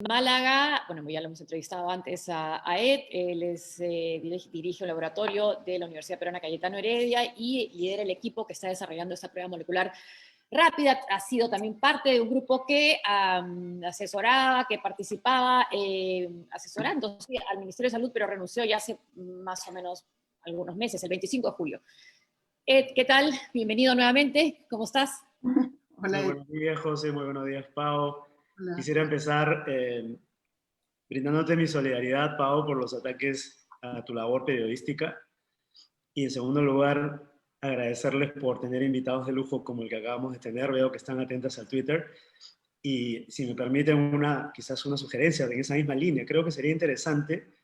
Málaga. Bueno, ya lo hemos entrevistado antes a Ed. Él dirige un laboratorio de la Universidad Peruana Cayetano Heredia y lidera el equipo que está desarrollando esta prueba molecular rápida. Ha sido también parte de un grupo que asesoraba, que participaba asesorando sí, al Ministerio de Salud, pero renunció ya hace más o menos algunos meses, el 25 de julio. Ed, ¿qué tal? Bienvenido nuevamente. ¿Cómo estás? Hola, Muy buenos días, José. Muy buenos días, Pau. hola. Quisiera empezar brindándote mi solidaridad, Pau, por los ataques a tu labor periodística. Y en segundo lugar, agradecerles por tener invitados de lujo como el que acabamos de tener. Veo que están atentas al Twitter. Y si me permiten quizás una sugerencia en esa misma línea, creo que sería interesante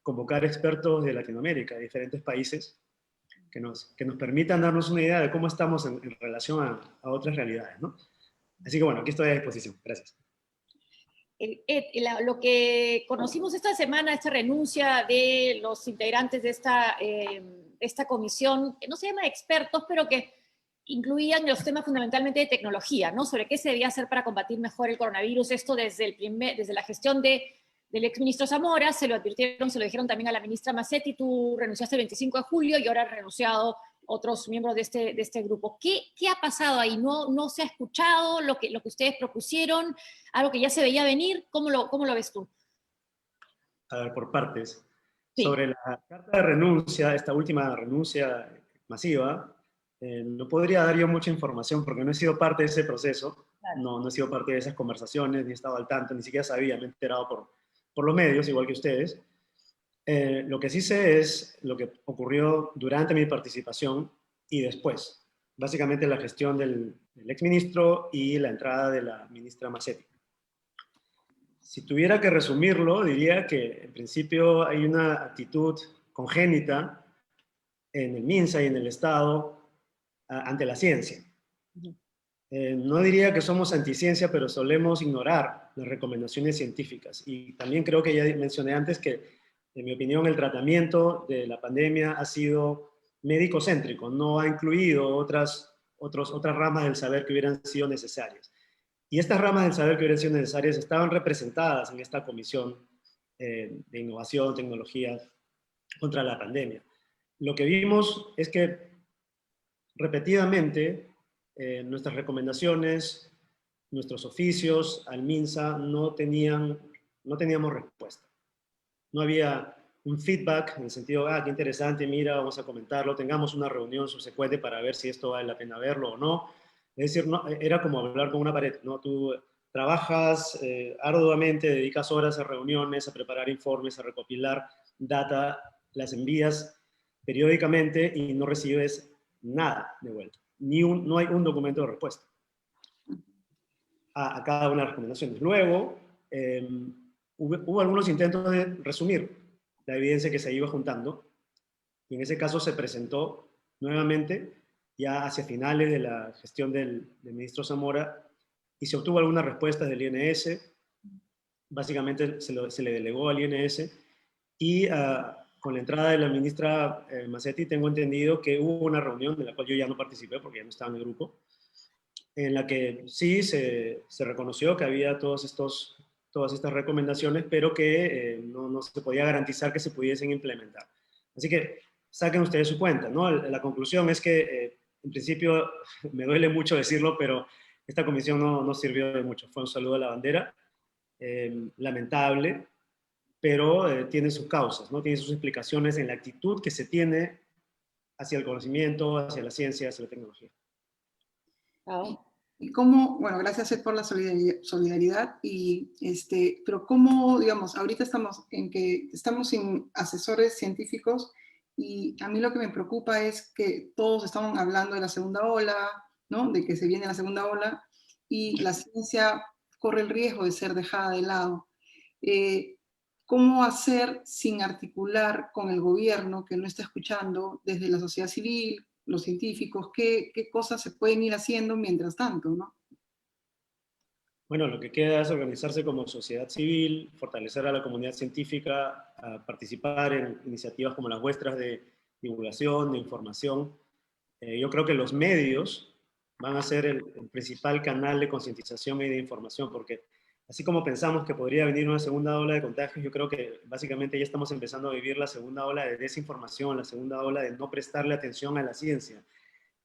convocar expertos de Latinoamérica, de diferentes países, que nos permitan darnos una idea de cómo estamos en relación a otras realidades, ¿no? Así que bueno, aquí estoy a disposición. Gracias. Lo que conocimos esta semana, esta renuncia de los integrantes de esta comisión, que no se llama expertos, pero que incluían los temas fundamentalmente de tecnología, ¿no? Sobre qué se debía hacer para combatir mejor el coronavirus. Esto desde la gestión del exministro Zamora, se lo advirtieron, se lo dijeron también a la ministra Massetti. Tú renunciaste el 25 de julio y ahora han renunciado otros miembros de este grupo. ¿Qué ha pasado ahí? ¿No se ha escuchado lo que ustedes propusieron? ¿Algo que ya se veía venir? ¿Cómo lo ves tú? A ver, por partes. Sí. Sobre la carta de renuncia, esta última renuncia masiva, no podría dar yo mucha información porque no he sido parte de ese proceso, Claro. no he sido parte de esas conversaciones, ni he estado al tanto, ni siquiera sabía, me he enterado por los medios, igual que ustedes. Lo que sí sé es lo que ocurrió durante mi participación y después. Básicamente la gestión del exministro y la entrada de la ministra Massetti. Si tuviera que resumirlo, diría que en principio hay una actitud congénita en el MINSA y en el Estado ante la ciencia. No diría que somos anticiencia, pero solemos ignorar las recomendaciones científicas. Y también creo que ya mencioné antes que, en mi opinión, el tratamiento de la pandemia ha sido médico-céntrico, no ha incluido otras ramas del saber que hubieran sido necesarias. Y estas ramas del saber que hubieran sido necesarias estaban representadas en esta comisión de innovación, tecnología contra la pandemia. Lo que vimos es que repetidamente nuestras recomendaciones, nuestros oficios al MINSA no teníamos respuesta. No había un feedback en el sentido, qué interesante, mira, vamos a comentarlo, tengamos una reunión subsecuente para ver si esto vale la pena verlo o no. Es decir, no, era como hablar con una pared, ¿no? Tú trabajas arduamente, dedicas horas a reuniones, a preparar informes, a recopilar data, las envías periódicamente y no recibes nada de vuelta. No hay un documento de respuesta a cada una de las recomendaciones. Luego, hubo algunos intentos de resumir la evidencia que se iba juntando, y en ese caso se presentó nuevamente ya hacia finales de la gestión del ministro Zamora, y se obtuvo algunas respuestas del INS. Básicamente se le delegó al INS, y con la entrada de la ministra Massetti tengo entendido que hubo una reunión de la cual yo ya no participé porque ya no estaba en el grupo, en la que sí se reconoció que había todas estas recomendaciones, pero que no se podía garantizar que se pudiesen implementar. Así que saquen ustedes su cuenta, ¿no? La conclusión es que, en principio, me duele mucho decirlo, pero esta comisión no sirvió de mucho. Fue un saludo a la bandera, lamentable, pero tiene sus causas, ¿no? Tiene sus explicaciones en la actitud que se tiene hacia el conocimiento, hacia la ciencia, hacia la tecnología. Oh. Y cómo, bueno, gracias Ed por la solidaridad, pero cómo, digamos, ahorita estamos sin asesores científicos y a mí lo que me preocupa es que todos estamos hablando de la segunda ola, ¿no? De que se viene la segunda ola y la ciencia corre el riesgo de ser dejada de lado. Eh, ¿Cómo hacer sin articular con el gobierno que no está escuchando desde la sociedad civil, los científicos, qué cosas se pueden ir haciendo mientras tanto, ¿no? Bueno, lo que queda es organizarse como sociedad civil, fortalecer a la comunidad científica, a participar en iniciativas como las vuestras de divulgación, de información. Yo creo que los medios van a ser el principal canal de concientización y de información, porque así como pensamos que podría venir una segunda ola de contagios, yo creo que básicamente ya estamos empezando a vivir la segunda ola de desinformación, la segunda ola de no prestarle atención a la ciencia.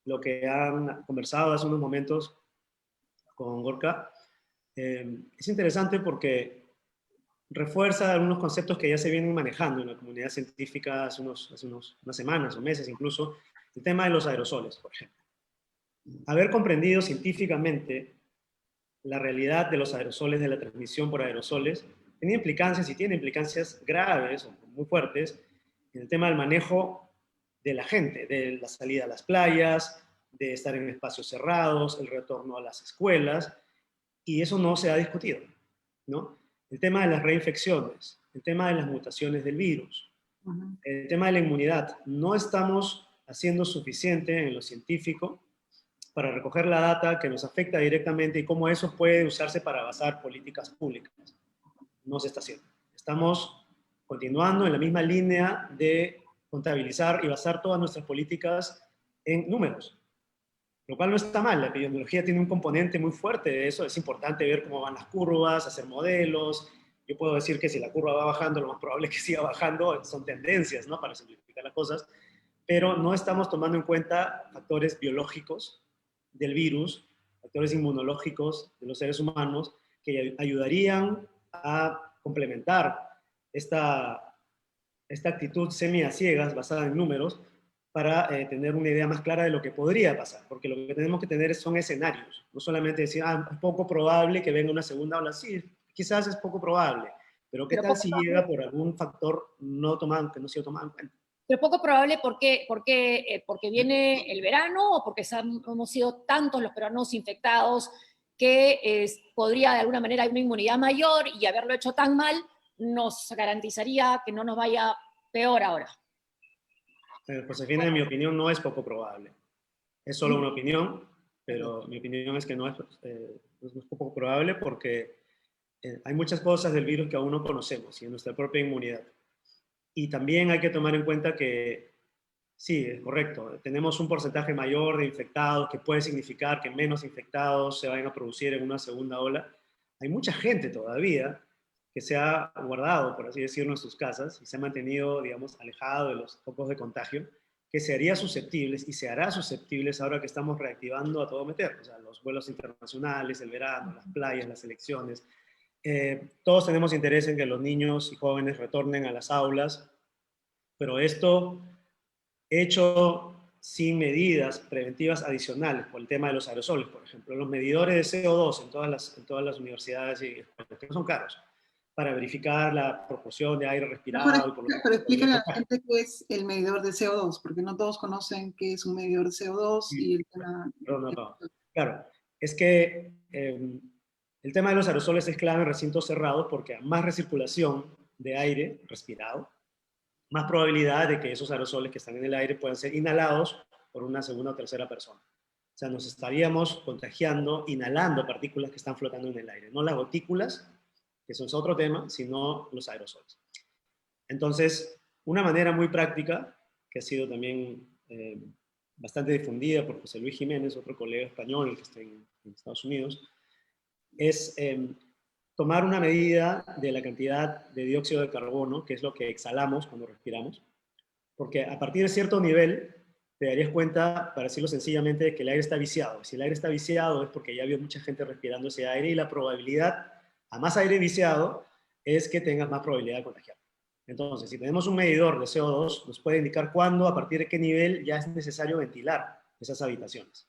Lo que han conversado hace unos momentos con Gorka es interesante porque refuerza algunos conceptos que ya se vienen manejando en la comunidad científica hace unas semanas o meses incluso, el tema de los aerosoles, por ejemplo. Haber comprendido científicamente la realidad de los aerosoles, de la transmisión por aerosoles, tenía implicancias y tiene implicancias graves o muy fuertes en el tema del manejo de la gente, de la salida a las playas, de estar en espacios cerrados, el retorno a las escuelas, y eso no se ha discutido, ¿no? El tema de las reinfecciones, el tema de las mutaciones del virus, el tema de la inmunidad. No estamos haciendo suficiente en lo científico para recoger la data que nos afecta directamente y cómo eso puede usarse para basar políticas públicas. No se está haciendo. Estamos continuando en la misma línea de contabilizar y basar todas nuestras políticas en números, lo cual no está mal. La epidemiología tiene un componente muy fuerte de eso. Es importante ver cómo van las curvas, hacer modelos. Yo puedo decir que si la curva va bajando, lo más probable es que siga bajando. Son tendencias, ¿no? Para simplificar las cosas. Pero no estamos tomando en cuenta factores biológicos del virus, factores inmunológicos de los seres humanos, que ayudarían a complementar esta actitud semi a ciegas basada en números para tener una idea más clara de lo que podría pasar, porque lo que tenemos que tener son escenarios, no solamente decir, es poco probable que venga una segunda ola, sí, quizás es poco probable, pero ¿qué tal si llega por algún factor no tomado, que no se ha tomado en cuenta? Pero poco probable porque viene el verano o porque hemos sido tantos los peruanos infectados que podría de alguna manera haber una inmunidad mayor y haberlo hecho tan mal nos garantizaría que no nos vaya peor ahora. Josefina, en mi opinión, no es poco probable. Es solo una opinión, pero mi opinión es que no es poco probable porque hay muchas cosas del virus que aún no conocemos y en nuestra propia inmunidad. Y también hay que tomar en cuenta que, sí, es correcto, tenemos un porcentaje mayor de infectados que puede significar que menos infectados se vayan a producir en una segunda ola. Hay mucha gente todavía que se ha guardado, por así decirlo, en sus casas y se ha mantenido, digamos, alejado de los focos de contagio, que se haría susceptibles y se hará susceptibles ahora que estamos reactivando a todo meter, o sea, los vuelos internacionales, el verano, las playas, las elecciones. Todos tenemos interés en que los niños y jóvenes retornen a las aulas, pero esto hecho sin medidas preventivas adicionales, por el tema de los aerosoles, por ejemplo, los medidores de CO2 en todas las universidades y escuelas, que no son caros, para verificar la proporción de aire respirado. Pero explícale a la gente qué es el medidor de CO2, porque no todos conocen qué es un medidor de CO2 y el tema... Claro, es que el tema de los aerosoles es clave en recintos cerrados porque a más recirculación de aire respirado, más probabilidad de que esos aerosoles que están en el aire puedan ser inhalados por una segunda o tercera persona. O sea, nos estaríamos contagiando, inhalando partículas que están flotando en el aire, no las gotículas, que eso es otro tema, sino los aerosoles. Entonces, una manera muy práctica, que ha sido también bastante difundida por José Luis Jiménez, otro colega español que está en Estados Unidos, es tomar una medida de la cantidad de dióxido de carbono, que es lo que exhalamos cuando respiramos, porque a partir de cierto nivel te darías cuenta, para decirlo sencillamente, de que el aire está viciado. Si el aire está viciado es porque ya había mucha gente respirando ese aire y la probabilidad, a más aire viciado, es que tengas más probabilidad de contagiar. Entonces, si tenemos un medidor de CO2, nos puede indicar cuándo, a partir de qué nivel ya es necesario ventilar esas habitaciones.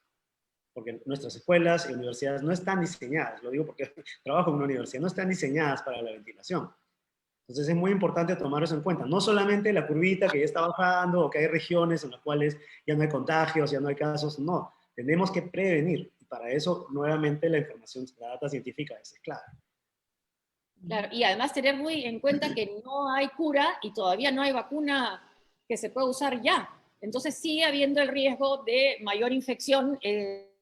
Porque nuestras escuelas y universidades no están diseñadas, lo digo porque trabajo en una universidad, no están diseñadas para la ventilación. Entonces es muy importante tomar eso en cuenta. No solamente la curvita que ya está bajando o que hay regiones en las cuales ya no hay contagios, ya no hay casos, no. Tenemos que prevenir. Y para eso, nuevamente, la información, la data científica es clave. Claro, y además tener muy en cuenta que no hay cura y todavía no hay vacuna que se pueda usar ya. Entonces sigue habiendo el riesgo de mayor infección en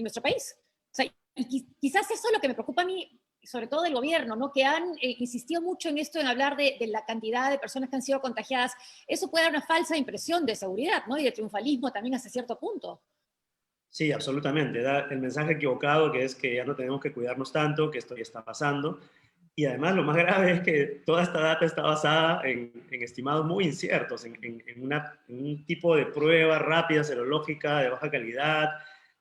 nuestro país. O sea, y quizás eso es lo que me preocupa a mí, sobre todo del gobierno, ¿no? Que han insistido mucho en esto, en hablar de la cantidad de personas que han sido contagiadas. Eso puede dar una falsa impresión de seguridad, ¿no? Y de triunfalismo también hasta cierto punto. Sí, absolutamente. Da el mensaje equivocado, que es que ya no tenemos que cuidarnos tanto, que esto ya está pasando. Y además lo más grave es que toda esta data está basada en estimados muy inciertos, en un tipo de prueba rápida, serológica, de baja calidad,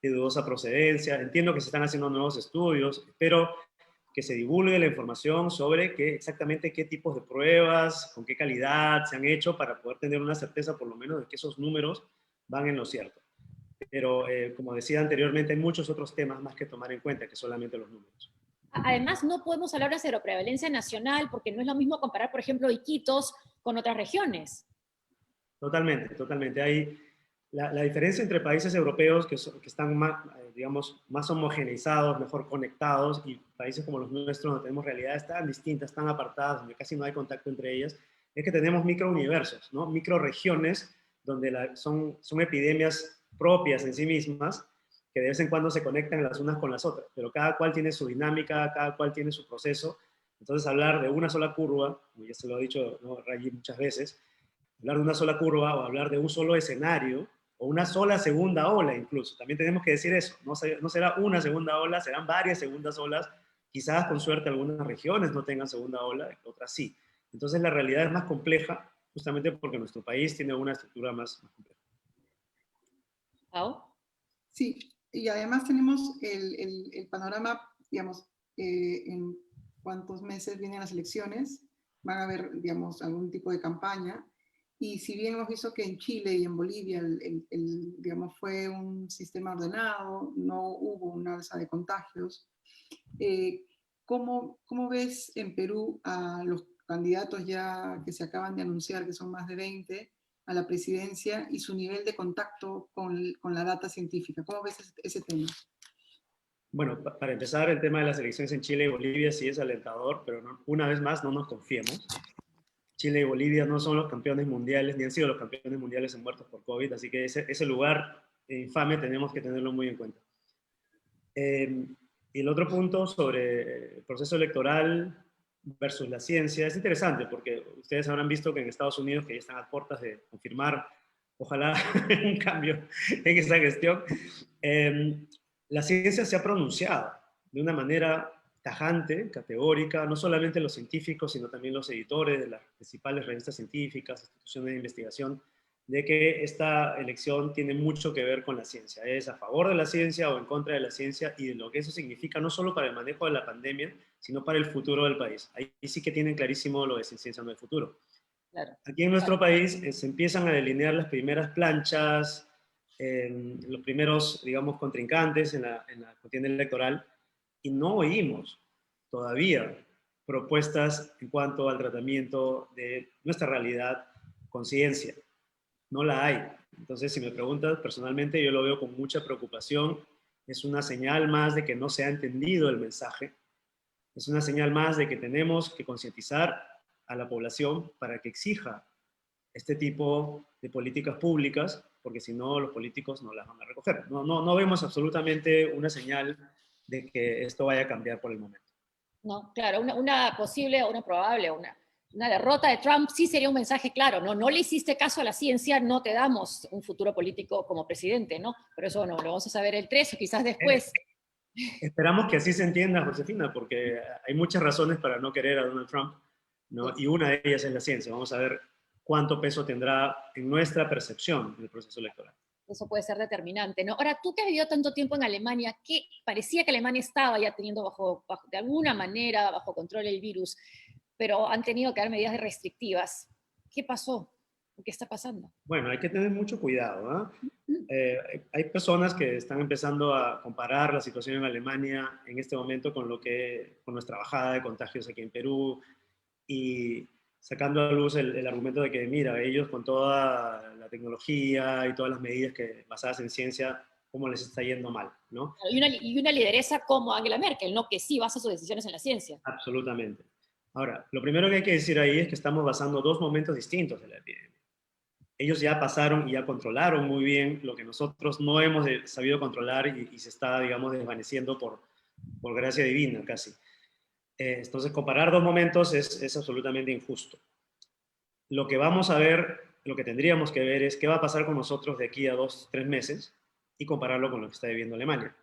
de dudosa procedencia. Entiendo que se están haciendo nuevos estudios, espero que se divulgue la información sobre exactamente qué tipos de pruebas, con qué calidad se han hecho para poder tener una certeza por lo menos de que esos números van en lo cierto. Pero como decía anteriormente, hay muchos otros temas más que tomar en cuenta que solamente los números. Además, no podemos hablar de seroprevalencia nacional porque no es lo mismo comparar, por ejemplo, Iquitos con otras regiones. Totalmente, totalmente. Hay la diferencia entre países europeos que están más, digamos, más homogeneizados, mejor conectados, y países como los nuestros, donde tenemos realidades tan distintas, tan apartadas, donde casi no hay contacto entre ellas, es que tenemos microuniversos, ¿no? Microregiones donde son epidemias propias en sí mismas, que de vez en cuando se conectan las unas con las otras, pero cada cual tiene su dinámica, cada cual tiene su proceso. Entonces, hablar de una sola curva, como ya se lo ha dicho, ¿no?, Rayi, muchas veces, hablar de una sola curva o hablar de un solo escenario o una sola segunda ola incluso. También tenemos que decir eso, no será una segunda ola, serán varias segundas olas, quizás con suerte algunas regiones no tengan segunda ola, otras sí. Entonces la realidad es más compleja justamente porque nuestro país tiene una estructura más compleja. ¿Oh? Sí, y además tenemos el panorama, digamos, en cuántos meses vienen las elecciones, van a haber, digamos, algún tipo de campaña, y si bien hemos visto que en Chile y en Bolivia, digamos, fue un sistema ordenado, no hubo una alza de contagios, ¿cómo ves en Perú a los candidatos ya que se acaban de anunciar, que son más de 20, a la presidencia y su nivel de contacto con la data científica? ¿Cómo ves ese tema? Bueno, para empezar, el tema de las elecciones en Chile y Bolivia sí es alentador, pero una vez más no nos confiemos. Chile y Bolivia no son los campeones mundiales, ni han sido los campeones mundiales en muertos por COVID, así que ese lugar infame tenemos que tenerlo muy en cuenta. Y el otro punto sobre el proceso electoral versus la ciencia es interesante porque ustedes habrán visto que en Estados Unidos, que ya están a puertas de confirmar, ojalá, un cambio en esa gestión, la ciencia se ha pronunciado de una manera tajante, categórica, no solamente los científicos, sino también los editores de las principales revistas científicas, instituciones de investigación, de que esta elección tiene mucho que ver con la ciencia. Es a favor de la ciencia o en contra de la ciencia y de lo que eso significa no solo para el manejo de la pandemia, sino para el futuro del país. Ahí sí que tienen clarísimo lo de ciencia no el futuro. Claro. Aquí en nuestro país se empiezan a delinear las primeras planchas, los primeros, digamos, contrincantes en la contienda electoral, y no oímos todavía propuestas en cuanto al tratamiento de nuestra realidad con ciencia. No la hay. Entonces, si me preguntas, personalmente yo lo veo con mucha preocupación. Es una señal más de que no se ha entendido el mensaje. Es una señal más de que tenemos que concientizar a la población para que exija este tipo de políticas públicas, porque si no, los políticos no las van a recoger. No vemos absolutamente una señal de que esto vaya a cambiar por el momento. No, claro, una posible, una probable, una derrota de Trump sí sería un mensaje claro, ¿no? No le hiciste caso a la ciencia, no te damos un futuro político como presidente, ¿no? Pero eso no, lo vamos a saber el 3 o quizás después. Esperamos que así se entienda, Josefina, porque hay muchas razones para no querer a Donald Trump, ¿no? Y una de ellas es la ciencia. Vamos a ver cuánto peso tendrá en nuestra percepción del proceso electoral. Eso puede ser determinante, ¿no? Ahora, tú que has vivido tanto tiempo en Alemania, ¿qué parecía que Alemania estaba ya teniendo de alguna manera bajo control el virus, pero han tenido que dar medidas restrictivas? ¿Qué pasó? ¿Qué está pasando? Bueno, hay que tener mucho cuidado, hay personas que están empezando a comparar la situación en Alemania en este momento con nuestra bajada de contagios aquí en Perú y sacando a luz el argumento de que, mira, ellos con toda la tecnología y todas las medidas basadas en ciencia, cómo les está yendo mal, ¿no? Y una lideresa como Angela Merkel, ¿no? Que sí basa sus decisiones en la ciencia. Absolutamente. Ahora, lo primero que hay que decir ahí es que estamos basando dos momentos distintos de la epidemia. Ellos ya pasaron y ya controlaron muy bien lo que nosotros no hemos sabido controlar y se está, digamos, desvaneciendo por gracia divina casi. Entonces, comparar dos momentos es absolutamente injusto. Lo que vamos a ver, lo que tendríamos que ver es qué va a pasar con nosotros de aquí a 2, 3 meses, y compararlo con lo que está viviendo Alemania.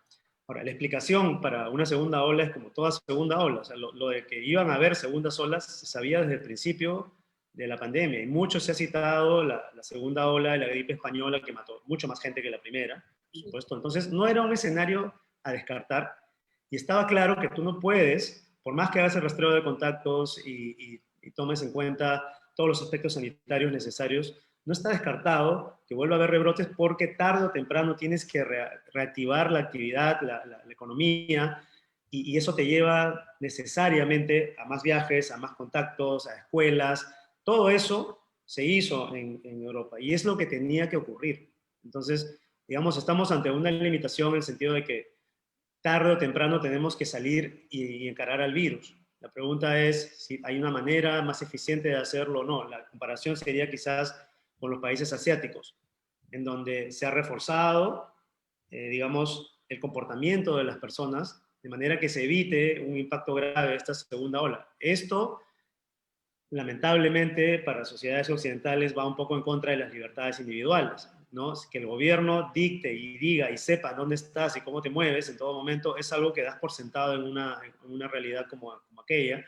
Ahora, la explicación para una segunda ola es como toda segunda ola. O sea, lo de que iban a haber segundas olas se sabía desde el principio de la pandemia. Y mucho se ha citado la segunda ola de la gripe española que mató mucho más gente que la primera, por supuesto. Entonces, no era un escenario a descartar. Y estaba claro que tú no puedes, por más que hagas el rastreo de contactos y tomes en cuenta todos los aspectos sanitarios necesarios, no está descartado que vuelva a haber rebrotes porque tarde o temprano tienes que reactivar la actividad, la economía, y eso te lleva necesariamente a más viajes, a más contactos, a escuelas. Todo eso se hizo en Europa y es lo que tenía que ocurrir. Entonces, digamos, estamos ante una limitación en el sentido de que tarde o temprano tenemos que salir y encarar al virus. La pregunta es si hay una manera más eficiente de hacerlo o no. La comparación sería quizás con los países asiáticos, en donde se ha reforzado, digamos, el comportamiento de las personas, de manera que se evite un impacto grave de esta segunda ola. Esto, lamentablemente, para sociedades occidentales va un poco en contra de las libertades individuales, ¿no? Que el gobierno dicte y diga y sepa dónde estás y cómo te mueves en todo momento es algo que das por sentado en una realidad como aquella,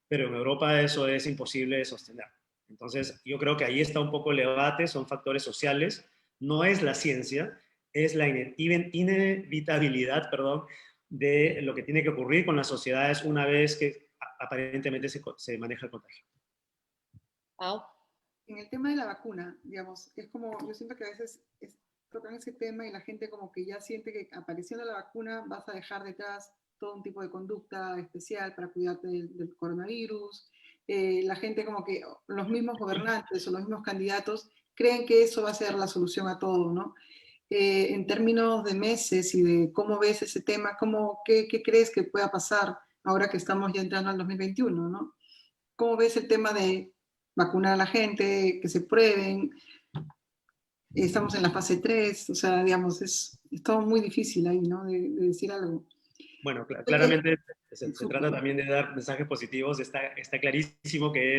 pero en Europa eso es imposible de sostener. Entonces, yo creo que ahí está un poco el debate, son factores sociales, no es la ciencia, es la inevitabilidad, perdón, de lo que tiene que ocurrir con las sociedades una vez que aparentemente se maneja el contagio. Wow. En el tema de la vacuna, digamos, es como, yo siento que a veces tocan ese tema y la gente como que ya siente que apareciendo la vacuna vas a dejar detrás todo un tipo de conducta especial para cuidarte del coronavirus. La gente como que, los mismos gobernantes o los mismos candidatos creen que eso va a ser la solución a todo, ¿no? En términos de meses y de cómo ves ese tema, ¿qué crees que pueda pasar ahora que estamos ya entrando al 2021, ¿no? ¿Cómo ves el tema de vacunar a la gente, que se prueben? Estamos en la fase 3, o sea, digamos, es todo muy difícil ahí, ¿no? De decir algo. Bueno, claramente se trata también de dar mensajes positivos. Está clarísimo que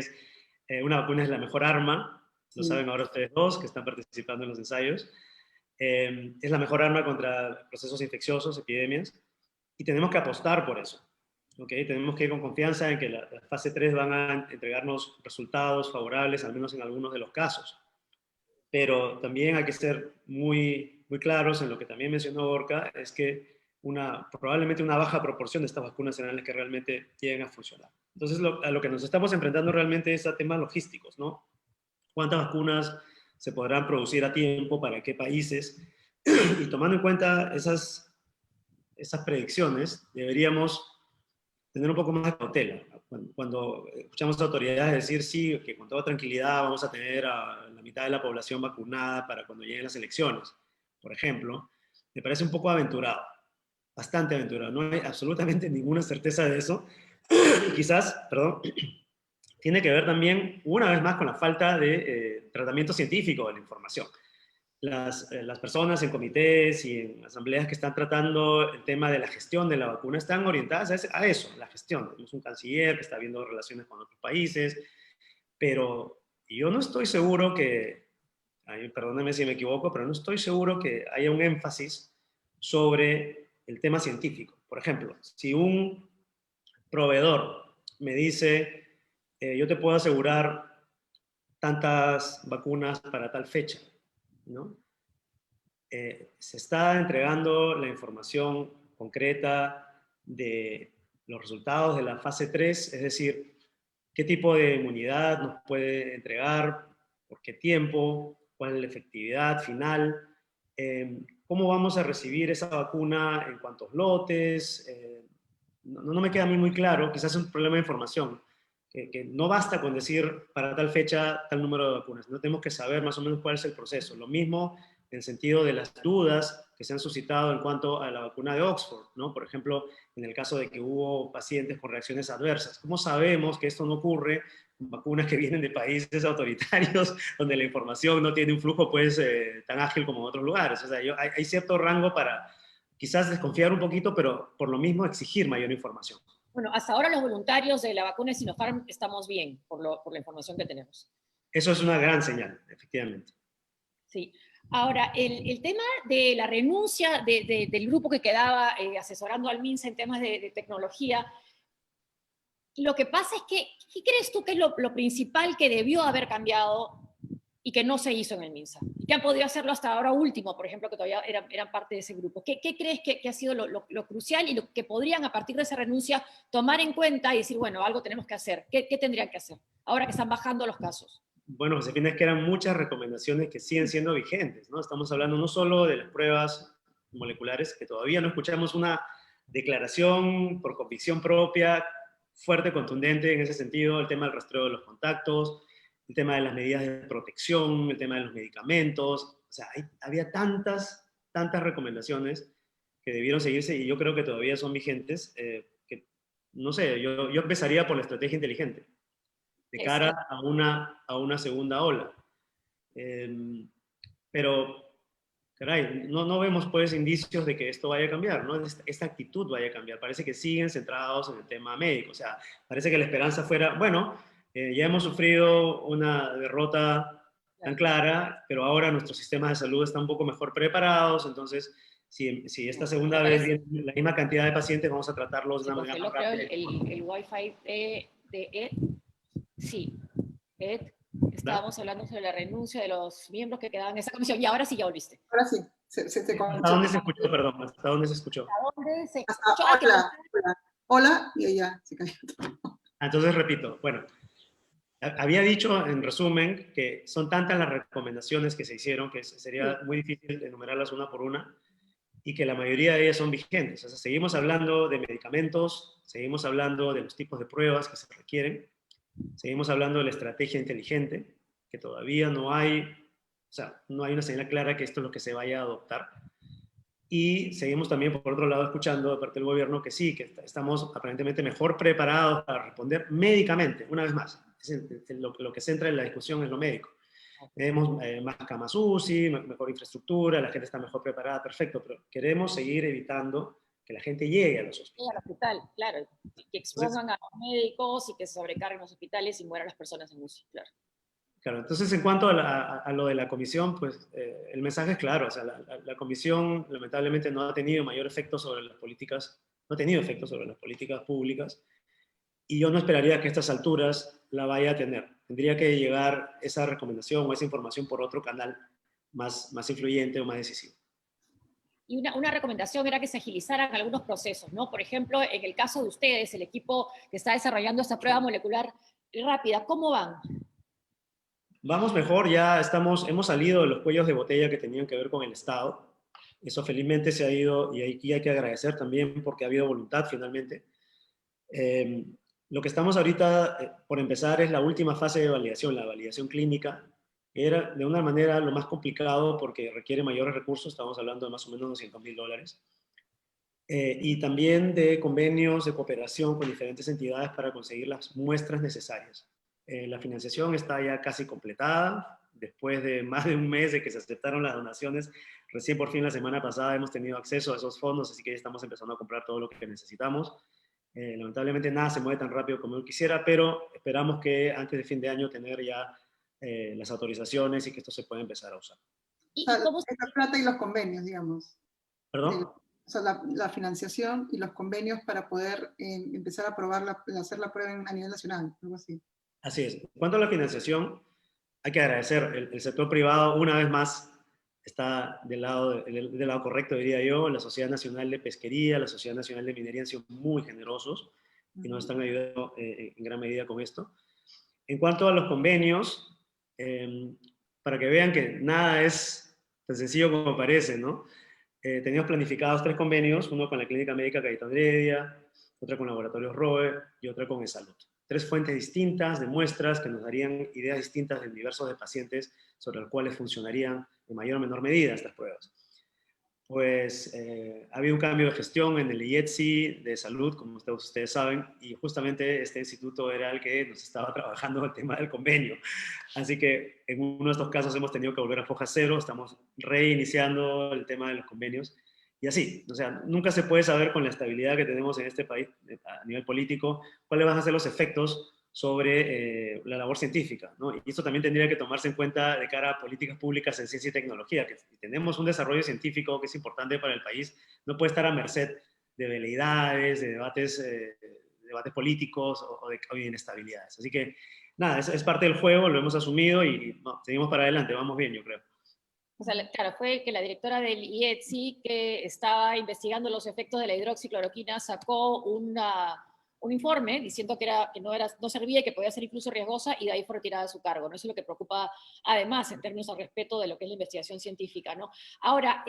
una vacuna es la mejor arma, lo saben ahora ustedes dos que están participando en los ensayos. Es la mejor arma contra procesos infecciosos, epidemias, y tenemos que apostar por eso. ¿Okay? Tenemos que ir con confianza en que la fase 3 van a entregarnos resultados favorables, al menos en algunos de los casos. Pero también hay que ser muy, muy claros en lo que también mencionó Gorka, es que probablemente una baja proporción de estas vacunas serán las que realmente lleguen a funcionar. Entonces, a lo que nos estamos enfrentando realmente es a temas logísticos, ¿no? ¿Cuántas vacunas se podrán producir a tiempo? ¿Para qué países? Y tomando en cuenta esas predicciones, deberíamos tener un poco más de cautela. Cuando escuchamos a autoridades decir sí, que con toda tranquilidad vamos a tener a la mitad de la población vacunada para cuando lleguen las elecciones, por ejemplo, me parece un poco aventurado, bastante aventurado. No hay absolutamente ninguna certeza de eso. Y quizás, perdón, tiene que ver también, una vez más, con la falta de tratamiento científico de la información. Las personas en comités y en asambleas que están tratando el tema de la gestión de la vacuna están orientadas a eso, la gestión. Tenemos un canciller que está viendo relaciones con otros países, pero yo no estoy seguro perdónenme si me equivoco, pero no estoy seguro que haya un énfasis sobre el tema científico. Por ejemplo, si un proveedor me dice, yo te puedo asegurar tantas vacunas para tal fecha, ¿no? Se está entregando la información concreta de los resultados de la fase 3, es decir, qué tipo de inmunidad nos puede entregar, por qué tiempo, cuál es la efectividad final, cómo vamos a recibir esa vacuna en cuántos lotes. No me queda a mí muy claro, quizás es un problema de información, que no basta con decir para tal fecha tal número de vacunas, no tenemos que saber más o menos cuál es el proceso. Lo mismo en el sentido de las dudas que se han suscitado en cuanto a la vacuna de Oxford, ¿no? Por ejemplo, en el caso de que hubo pacientes con reacciones adversas. ¿Cómo sabemos que esto no ocurre con vacunas que vienen de países autoritarios donde la información no tiene un flujo pues, tan ágil como en otros lugares? O sea, hay cierto rango para quizás desconfiar un poquito, pero por lo mismo exigir mayor información. Bueno, hasta ahora los voluntarios de la vacuna de Sinopharm estamos bien por la información que tenemos. Eso es una gran señal, efectivamente. Sí. Ahora, el tema de la renuncia del grupo que quedaba asesorando al MINSA en temas de tecnología, lo que pasa es que, ¿qué crees tú que es lo principal que debió haber cambiado y que no se hizo en el MINSA? Y que han podido hacerlo hasta ahora último, por ejemplo, que todavía eran parte de ese grupo. ¿Qué crees que ha sido lo crucial y lo que podrían, a partir de esa renuncia, tomar en cuenta y decir, bueno, algo tenemos que hacer? ¿Qué tendrían que hacer ahora que están bajando los casos? Bueno, Josefina, es que eran muchas recomendaciones que siguen siendo vigentes, ¿no? Estamos hablando no solo de las pruebas moleculares, que todavía no escuchamos una declaración por convicción propia, fuerte, contundente en ese sentido, el tema del rastreo de los contactos, el tema de las medidas de protección, el tema de los medicamentos, o sea, había tantas recomendaciones que debieron seguirse y yo creo que todavía son vigentes, que, no sé, yo empezaría por la estrategia inteligente de cara a una segunda ola. Pero, caray, no vemos pues indicios de que esto vaya a cambiar, ¿no? Esta actitud vaya a cambiar. Parece que siguen centrados en el tema médico. O sea, parece que la esperanza fuera, bueno, ya hemos sufrido una derrota tan clara, pero ahora nuestros sistemas de salud están un poco mejor preparados, entonces si esta segunda vez viene la misma cantidad de pacientes, vamos a tratarlos de una manera más rápida. El Wi-Fi de Ed, sí, Ed, estábamos hablando sobre la renuncia de los miembros que quedaban en esa comisión y ahora sí ya volviste. Ahora sí, ¿Hasta dónde se escuchó, perdón? ¿Hasta dónde se escuchó? ¿Hasta dónde se escuchó? Hola, y ella se cayó. Entonces repito, bueno, había dicho en resumen que son tantas las recomendaciones que se hicieron que sería muy difícil enumerarlas una por una y que la mayoría de ellas son vigentes. O sea, seguimos hablando de medicamentos, seguimos hablando de los tipos de pruebas que se requieren, seguimos hablando de la estrategia inteligente, que todavía no hay, o sea, no hay una señal clara que esto es lo que se vaya a adoptar. Y seguimos también, por otro lado, escuchando de parte del gobierno que sí, que estamos aparentemente mejor preparados para responder médicamente, una vez más. Lo que centra en la discusión es lo médico. Tenemos más camas UCI, mejor infraestructura, la gente está mejor preparada, perfecto, pero queremos seguir evitando que la gente llegue a los hospitales. Al hospital, claro, que expongan a los médicos y que se sobrecarguen los hospitales y mueran las personas en UCI, claro. Claro, entonces en cuanto a lo de la comisión, pues el mensaje es claro, o sea, la comisión lamentablemente no ha tenido mayor efecto sobre las políticas, no ha tenido efecto sobre las políticas públicas, y yo no esperaría que a estas alturas la vaya a tener. Tendría que llegar esa recomendación o esa información por otro canal más influyente o más decisivo. Y una recomendación era que se agilizaran algunos procesos, ¿no? Por ejemplo, en el caso de ustedes, el equipo que está desarrollando esta prueba molecular rápida, ¿cómo van? Vamos mejor, ya hemos salido de los cuellos de botella que tenían que ver con el Estado. Eso felizmente se ha ido y aquí hay que agradecer también porque ha habido voluntad finalmente. Lo que estamos ahorita por empezar es la última fase de validación, la validación clínica, que era de una manera lo más complicado porque requiere mayores recursos, estamos hablando de más o menos $200,000. Y también de convenios de cooperación con diferentes entidades para conseguir las muestras necesarias. La financiación está ya casi completada. Después de más de un mes de que se aceptaron las donaciones, recién por fin la semana pasada hemos tenido acceso a esos fondos, así que ya estamos empezando a comprar todo lo que necesitamos. Lamentablemente nada se mueve tan rápido como yo quisiera, pero esperamos que antes de fin de año tener ya las autorizaciones y que esto se pueda empezar a usar. ¿Y cómo la plata y los convenios, digamos? ¿Perdón? O sea, la financiación y los convenios para poder empezar a probar hacer la prueba a nivel nacional, algo así. Así es. En cuanto a la financiación, hay que agradecer. El sector privado, una vez más, está del lado correcto, diría yo. La Sociedad Nacional de Pesquería, la Sociedad Nacional de Minería han sido muy generosos y nos están ayudando en gran medida con esto. En cuanto a los convenios, para que vean que nada es tan sencillo como parece, ¿no? Teníamos planificados 3 convenios, uno con la Clínica Médica Cayetano Heredia, otra con Laboratorios Roe y otra con eSalud. 3 fuentes distintas de muestras que nos darían ideas distintas del universo de pacientes sobre los cuales funcionarían en mayor o menor medida estas pruebas. Pues ha habido un cambio de gestión en el IETSI de salud, como ustedes saben, y justamente este instituto era el que nos estaba trabajando el tema del convenio. Así que en uno de estos casos hemos tenido que volver a foja cero, estamos reiniciando el tema de los convenios. Y así, o sea, nunca se puede saber con la estabilidad que tenemos en este país a nivel político cuáles van a ser los efectos sobre la labor científica, ¿no? Y esto también tendría que tomarse en cuenta de cara a políticas públicas en ciencia y tecnología, que si tenemos un desarrollo científico que es importante para el país, no puede estar a merced de veleidades, de debates políticos o de inestabilidades. Así que, nada, es parte del juego, lo hemos asumido y no, seguimos para adelante, vamos bien, yo creo. O sea, claro, fue que la directora del IETSI, que estaba investigando los efectos de la hidroxicloroquina, sacó un informe diciendo que no servía y que podía ser incluso riesgosa, y de ahí fue retirada de su cargo, ¿no? Eso es lo que preocupa, además, en términos al respeto de lo que es la investigación científica, ¿no? Ahora,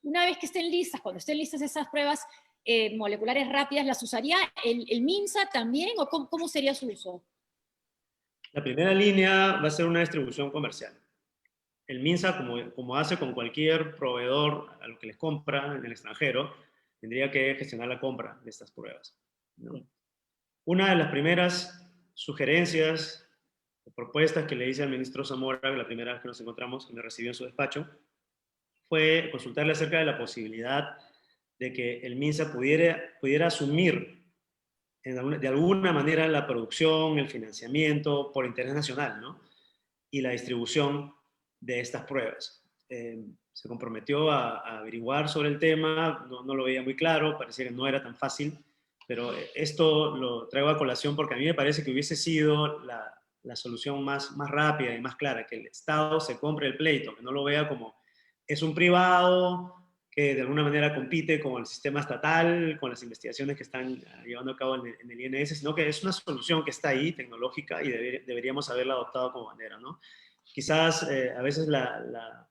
una vez que estén listas, cuando estén listas esas pruebas moleculares rápidas, ¿las usaría el MINSA también, o cómo sería su uso? La primera línea va a ser una distribución comercial. El MINSA, como hace con cualquier proveedor a lo que les compra en el extranjero, tendría que gestionar la compra de estas pruebas, ¿no? Una de las primeras sugerencias o propuestas que le hice al ministro Zamora la primera vez que nos encontramos, que me recibió en su despacho, fue consultarle acerca de la posibilidad de que el MINSA pudiera asumir de alguna manera la producción, el financiamiento por interés nacional, ¿no? Y la distribución de estas pruebas. Se comprometió a averiguar sobre el tema, no lo veía muy claro, parecía que no era tan fácil, pero esto lo traigo a colación porque a mí me parece que hubiese sido la solución más rápida y más clara, que el Estado se compre el pleito, que no lo vea como es un privado que de alguna manera compite con el sistema estatal, con las investigaciones que están llevando a cabo en el INS, sino que es una solución que está ahí, tecnológica, y deberíamos haberla adoptado como bandera, ¿no? Quizás a veces la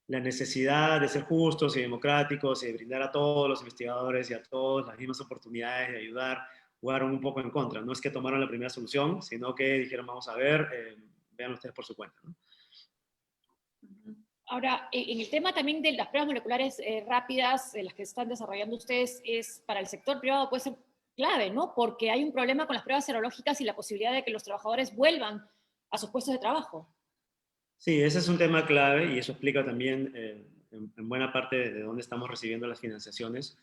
necesidad de ser justos y democráticos y de brindar a todos los investigadores y a todos las mismas oportunidades de ayudar, jugaron un poco en contra. No es que tomaron la primera solución, sino que dijeron, vamos a ver, vean ustedes por su cuenta, ¿no? Ahora, en el tema también de las pruebas moleculares rápidas, las que están desarrollando ustedes, para el sector privado puede ser clave, ¿no? Porque hay un problema con las pruebas serológicas y la posibilidad de que los trabajadores vuelvan a sus puestos de trabajo. Sí, ese es un tema clave y eso explica también en buena parte de dónde estamos recibiendo las financiaciones.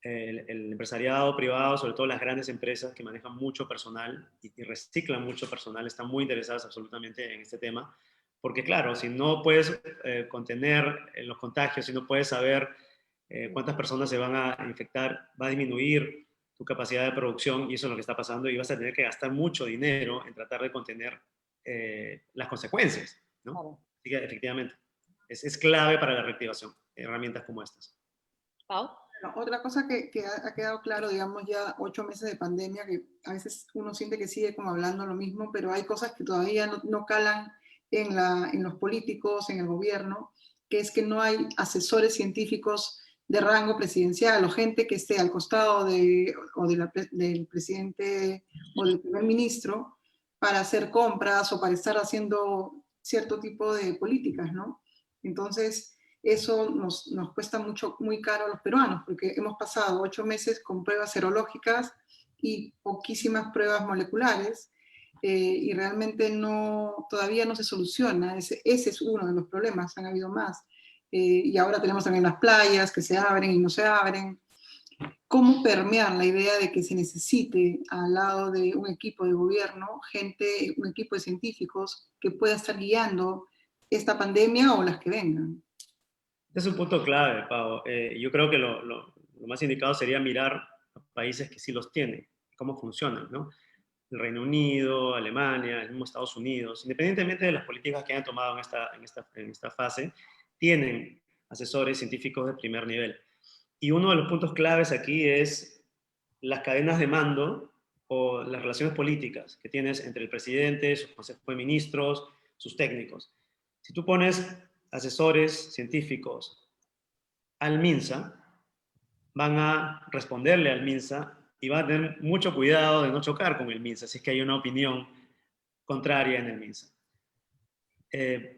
El empresariado privado, sobre todo las grandes empresas que manejan mucho personal y reciclan mucho personal, están muy interesadas absolutamente en este tema, porque claro, si no puedes contener los contagios, si no puedes saber cuántas personas se van a infectar, va a disminuir tu capacidad de producción, y eso es lo que está pasando, y vas a tener que gastar mucho dinero en tratar de contener las consecuencias, ¿no? Claro. Así que efectivamente, es clave para la reactivación, herramientas como estas. ¿Pau? Bueno, otra cosa que ha quedado claro, digamos, ya 8 meses de pandemia, que a veces uno siente que sigue como hablando lo mismo, pero hay cosas que todavía no calan en los políticos, en el gobierno, que es que no hay asesores científicos de rango presidencial o gente que esté al costado del presidente o del primer ministro para hacer compras o para estar haciendo cierto tipo de políticas, ¿no? Entonces, eso nos cuesta mucho, muy caro a los peruanos, porque hemos pasado 8 meses con pruebas serológicas y poquísimas pruebas moleculares, y realmente todavía no se soluciona. Ese es uno de los problemas, han habido más. Y ahora tenemos también las playas que se abren y no se abren. ¿Cómo permear la idea de que se necesite al lado de un equipo de gobierno, un equipo de científicos que pueda estar guiando esta pandemia o las que vengan? Este es un punto clave, Pau. Yo creo que lo más indicado sería mirar a países que sí los tienen, cómo funcionan, ¿no? El Reino Unido, Alemania, el mismo Estados Unidos, independientemente de las políticas que hayan tomado en esta fase, tienen asesores científicos de primer nivel. Y uno de los puntos claves aquí es las cadenas de mando o las relaciones políticas que tienes entre el presidente, su consejo de ministros, sus técnicos. Si tú pones asesores científicos al MINSA, van a responderle al MINSA y van a tener mucho cuidado de no chocar con el MINSA si es que hay una opinión contraria en el MINSA.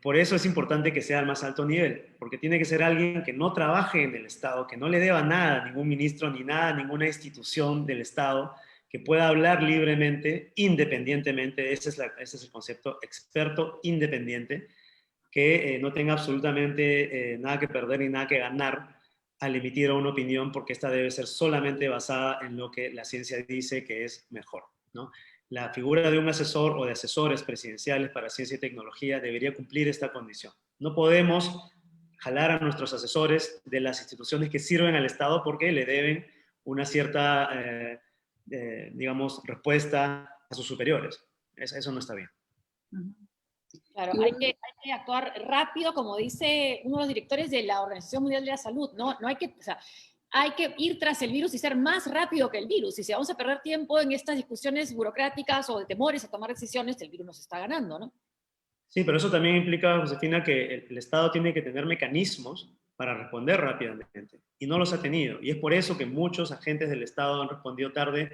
Por eso es importante que sea al más alto nivel, porque tiene que ser alguien que no trabaje en el Estado, que no le deba nada a ningún ministro ni nada a ninguna institución del Estado, que pueda hablar libremente, independientemente. Ese es el concepto, experto independiente, que no tenga absolutamente nada que perder ni nada que ganar al emitir una opinión, porque esta debe ser solamente basada en lo que la ciencia dice que es mejor, ¿no? la figura de un asesor o de asesores presidenciales para ciencia y tecnología debería cumplir esta condición. No podemos jalar a nuestros asesores de las instituciones que sirven al Estado porque le deben una cierta, digamos, respuesta a sus superiores. Eso no está bien. Claro, Y bueno, hay que actuar rápido, como dice uno de los directores de la Organización Mundial de la Salud, ¿no? No hay que, o sea, hay que ir tras el virus y ser más rápido que el virus. Y si vamos a perder tiempo en estas discusiones burocráticas o de temores a tomar decisiones, el virus nos está ganando, ¿no? Sí, pero eso también implica, Josefina, que el Estado tiene que tener mecanismos para responder rápidamente, y no los ha tenido. Y es por eso que muchos agentes del Estado han respondido tarde,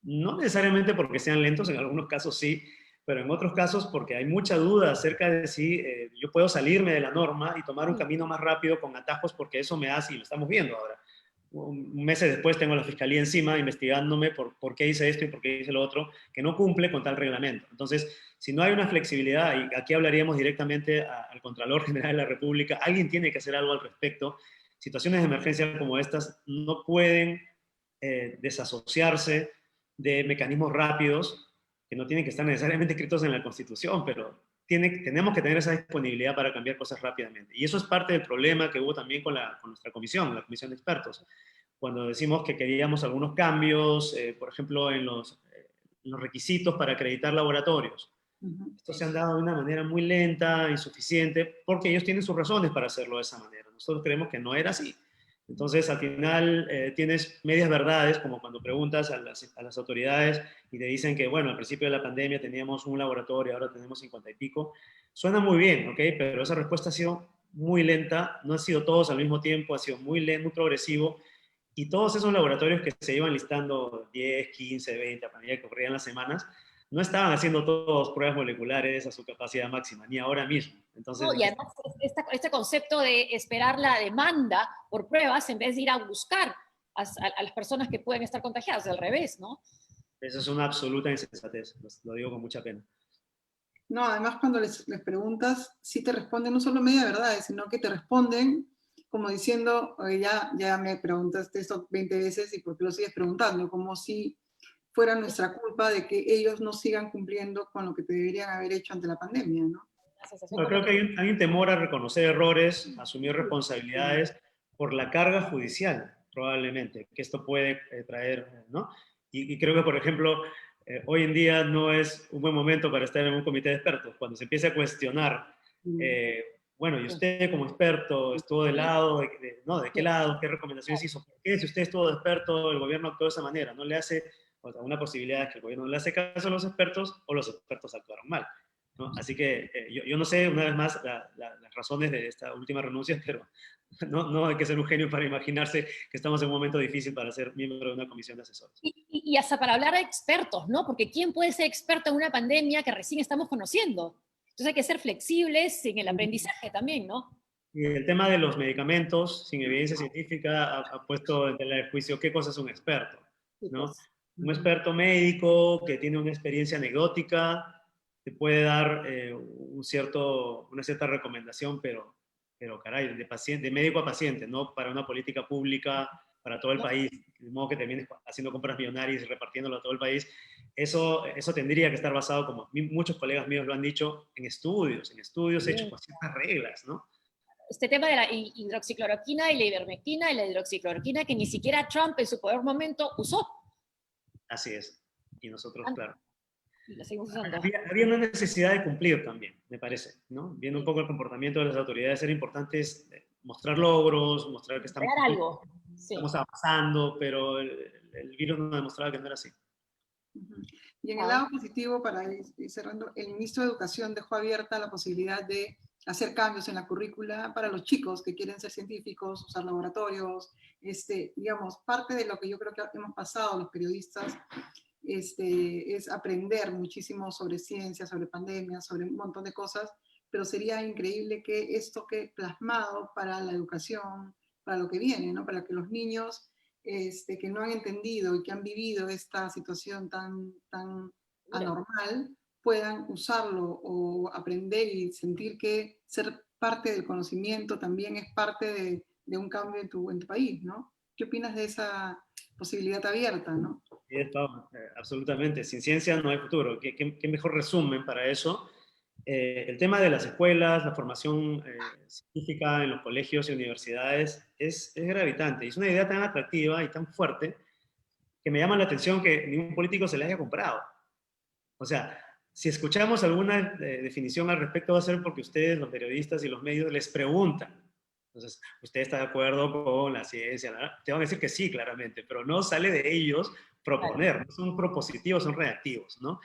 no necesariamente porque sean lentos, en algunos casos sí, pero en otros casos porque hay mucha duda acerca de si yo puedo salirme de la norma y tomar un camino más rápido con atajos, porque eso me hace, y lo estamos viendo ahora. Un mes después tengo a la fiscalía encima investigándome por qué hice esto y por qué hice lo otro, que no cumple con tal reglamento. Entonces, si no hay una flexibilidad, y aquí hablaríamos directamente al Contralor General de la República, alguien tiene que hacer algo al respecto. Situaciones de emergencia como estas no pueden desasociarse de mecanismos rápidos que no tienen que estar necesariamente escritos en la Constitución, pero tenemos que tener esa disponibilidad para cambiar cosas rápidamente. Y eso es parte del problema que hubo también con nuestra comisión, la comisión de expertos. Cuando decimos que queríamos algunos cambios, por ejemplo, en los requisitos para acreditar laboratorios. Estos se han dado de una manera muy lenta, insuficiente, porque ellos tienen sus razones para hacerlo de esa manera. Nosotros creemos que no era así. Entonces, al final, tienes medias verdades, como cuando preguntas a las autoridades y te dicen que, bueno, al principio de la pandemia teníamos un laboratorio, ahora tenemos 50 y pico. Suena muy bien, ¿ok? Pero esa respuesta ha sido muy lenta, no han sido todos al mismo tiempo, ha sido muy lento, muy progresivo, y todos esos laboratorios que se iban listando 10, 15, 20, a medida que corrían las semanas, no estaban haciendo todos pruebas moleculares a su capacidad máxima, ni ahora mismo. No, Entonces, y además este concepto de esperar la demanda por pruebas en vez de ir a buscar a las personas que pueden estar contagiadas, al revés, ¿no? eso es una absoluta insensatez, lo digo con mucha pena. no, además cuando les preguntas, sí te responden no solo media verdades, sino que te responden como diciendo, "Oye, ya me preguntaste esto 20 veces y por qué lo sigues preguntando", como si fuera nuestra culpa de que ellos no sigan cumpliendo con lo que te deberían haber hecho ante la pandemia, ¿no? La sensación Bueno, como creo que que hay un temor a reconocer errores, a asumir responsabilidades por la carga judicial, probablemente, que esto puede traer, ¿no? Y creo que, por ejemplo, hoy en día no es un buen momento para estar en un comité de expertos. Cuando se empieza a cuestionar, eh, bueno, y usted como experto estuvo de lado, ¿no? ¿De qué lado? ¿Qué recomendaciones hizo? ¿Por qué si usted estuvo de experto, el gobierno actuó de esa manera? No le hace, o sea, una posibilidad es que el gobierno no le hace caso a los expertos o los expertos actuaron mal, ¿no? Así que yo no sé, una vez más, las razones de esta última renuncia, pero no hay que ser un genio para imaginarse que estamos en un momento difícil para ser miembro de una comisión de asesores. y hasta para hablar a expertos, ¿no? Porque ¿quién puede ser experto en una pandemia que recién estamos conociendo? Entonces hay que ser flexibles en el aprendizaje también, ¿no? Y el tema de los medicamentos sin evidencia científica ha puesto en tela de juicio qué cosa es un experto, Sí, ¿no? pues. Un experto médico que tiene una experiencia anecdótica te puede dar una cierta recomendación, pero caray, de médico a paciente, no para una política pública para todo el país, de modo que termines haciendo compras millonarias y repartiéndolo a todo el país. Eso tendría que estar basado, como muchos colegas míos lo han dicho, en estudios hechos con ciertas reglas, ¿no? Este tema de la hidroxicloroquina y la ivermectina y la hidroxicloroquina que ni siquiera Trump en su peor momento usó. Así es. Y nosotros, claro. Y la seguimos usando. Había una necesidad de cumplir también, me parece, ¿no? Viendo un Sí. poco el comportamiento de las autoridades, era importante mostrar logros, mostrar que Crear algo. Sí. estamos avanzando, pero el virus nos demostraba que no era así. Ujú. Y en el Ah, lado positivo, para ir cerrando, el ministro de Educación dejó abierta la posibilidad de hacer cambios en la currícula para los chicos que quieren ser científicos, usar laboratorios, digamos, parte de lo que yo creo que hemos pasado los periodistas es aprender muchísimo sobre ciencia, sobre pandemias, sobre un montón de cosas, pero sería increíble que esto quede plasmado para la educación, para lo que viene, ¿no? Para que los niños que no han entendido y que han vivido esta situación tan anormal puedan usarlo o aprender y sentir que ser parte del conocimiento también es parte de un cambio en tu país, ¿no? ¿Qué opinas de esa posibilidad abierta, no? Sí, absolutamente. Sin ciencia no hay futuro. ¿Qué mejor resumen para eso? El tema de las escuelas, la formación científica en los colegios y universidades es gravitante. Es una idea tan atractiva y tan fuerte que me llama la atención que ningún político se la haya comprado. O sea, si escuchamos alguna definición al respecto va a ser porque ustedes, los periodistas y los medios, les preguntan. Entonces, ¿usted está de acuerdo con la ciencia? Te van a decir que sí, claramente, pero no sale de ellos proponer, no son propositivos, son reactivos, ¿no?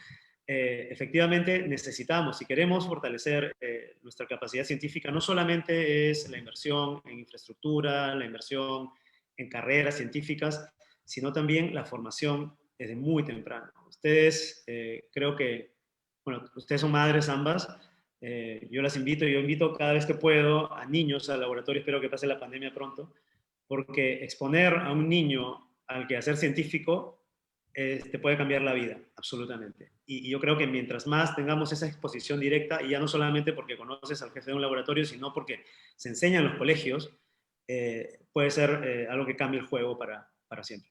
Efectivamente, necesitamos, si queremos fortalecer nuestra capacidad científica, no solamente es la inversión en infraestructura, la inversión en carreras científicas, sino también la formación desde muy temprano. Ustedes, creo que, bueno, ustedes son madres ambas, yo invito cada vez que puedo a niños al laboratorio, espero que pase la pandemia pronto, porque exponer a un niño al quehacer científico te puede cambiar la vida, absolutamente. Y yo creo que mientras más tengamos esa exposición directa, y ya no solamente porque conoces al jefe de un laboratorio, sino porque se enseña en los colegios, puede ser algo que cambie el juego para siempre.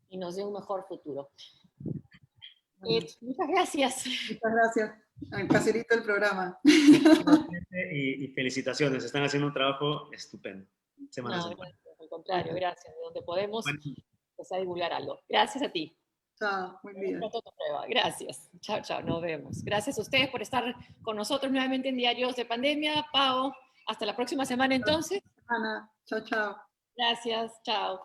Y nos dé un mejor futuro. Muchas gracias. Muchas gracias. Facilito el programa. Y felicitaciones, están haciendo un trabajo estupendo. Semana a semana. Gracias, al contrario, gracias. De donde podemos Bueno, empezar a divulgar algo. Gracias a ti. Chao, buen día. Gracias. Chao, chao, nos vemos. Gracias a ustedes por estar con nosotros nuevamente en Diarios de Pandemia. Pao, hasta la próxima semana entonces. Ana, chao, chao. Gracias, chao.